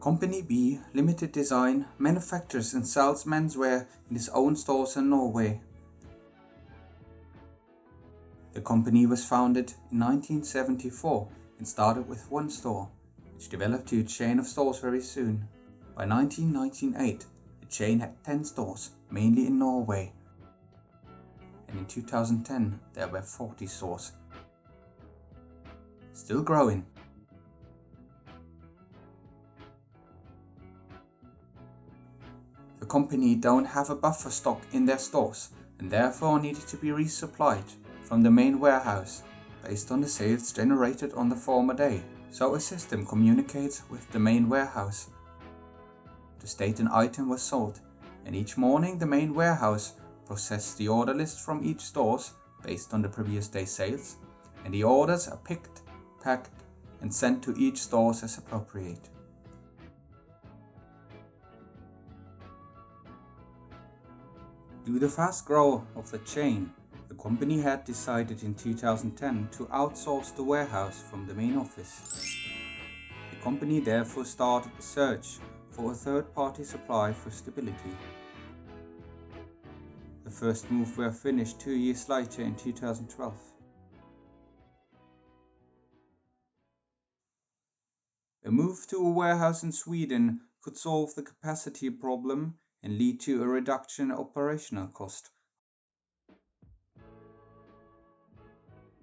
Company B Limited Design manufactures and sells menswear in its own stores in Norway. The company was founded in 1974 and started with one store, which developed to a chain of stores very soon. By 1998, the chain had 10 stores, mainly in Norway. And in 2010, there were 40 stores. Still growing. The company don't have a buffer stock in their stores and therefore needed to be resupplied from the main warehouse based on the sales generated on the former day. So a system communicates with the main warehouse to state an item was sold, and each morning the main warehouse processes the order list from each stores based on the previous day's sales, and the orders are picked, packed and sent to each store as appropriate. Due to the fast growth of the chain, the company had decided in 2010 to outsource the warehouse from the main office. The company therefore started a search for a third-party supply for stability. The first move were finished 2 years later in 2012. A move to a warehouse in Sweden could solve the capacity problem and lead to a reduction in operational cost,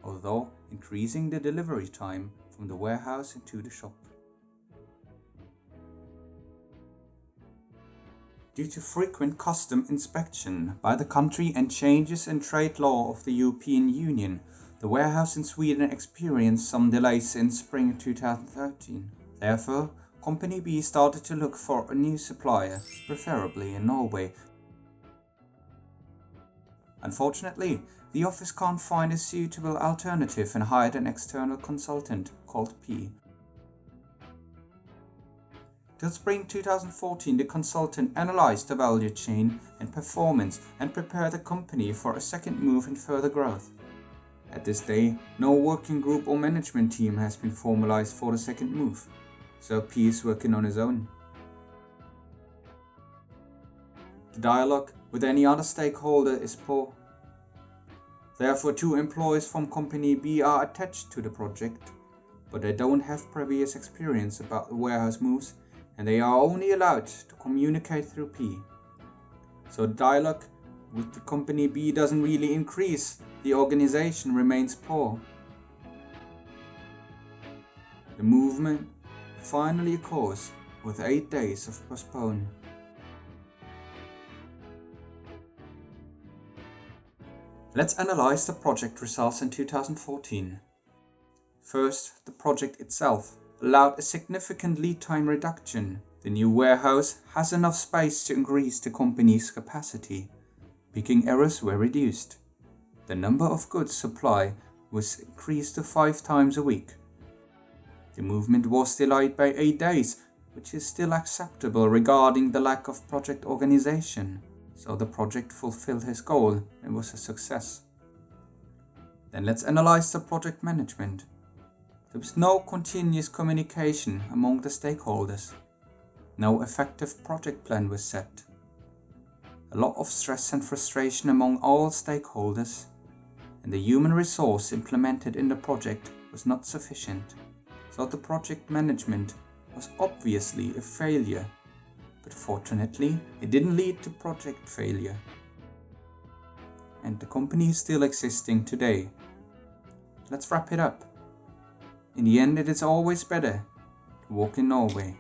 although increasing the delivery time from the warehouse into the shop. Due to frequent custom inspection by the country and changes in trade law of the European Union, the warehouse in Sweden experienced some delays in spring 2013. Therefore, Company B started to look for a new supplier, preferably in Norway. Unfortunately, the office can't find a suitable alternative and hired an external consultant called P. Till spring 2014, the consultant analyzed the value chain and performance and prepared the company for a second move and further growth. At this day, no working group or management team has been formalized for the second move, so P is working on his own. The dialogue with any other stakeholder is poor. Therefore, 2 employees from Company B are attached to the project, but they don't have previous experience about the warehouse moves, and they are only allowed to communicate through P. So the dialogue with the Company B doesn't really increase, the organization remains poor. The movement finally occurs with 8 days of postpone. Let's analyze the project results in 2014. First, the project itself allowed a significant lead time reduction. The new warehouse has enough space to increase the company's capacity. Picking errors were reduced. The number of goods supply was increased to 5 times a week. The movement was delayed by 8 days, which is still acceptable regarding the lack of project organization. So the project fulfilled its goal and was a success. Then let's analyze the project management. There was no continuous communication among the stakeholders. No effective project plan was set. A lot of stress and frustration among all stakeholders, and the human resource implemented in the project was not sufficient. So the project management was obviously a failure. But fortunately, it didn't lead to project failure. And the company is still existing today. Let's wrap it up. In the end, it is always better to walk in Norway.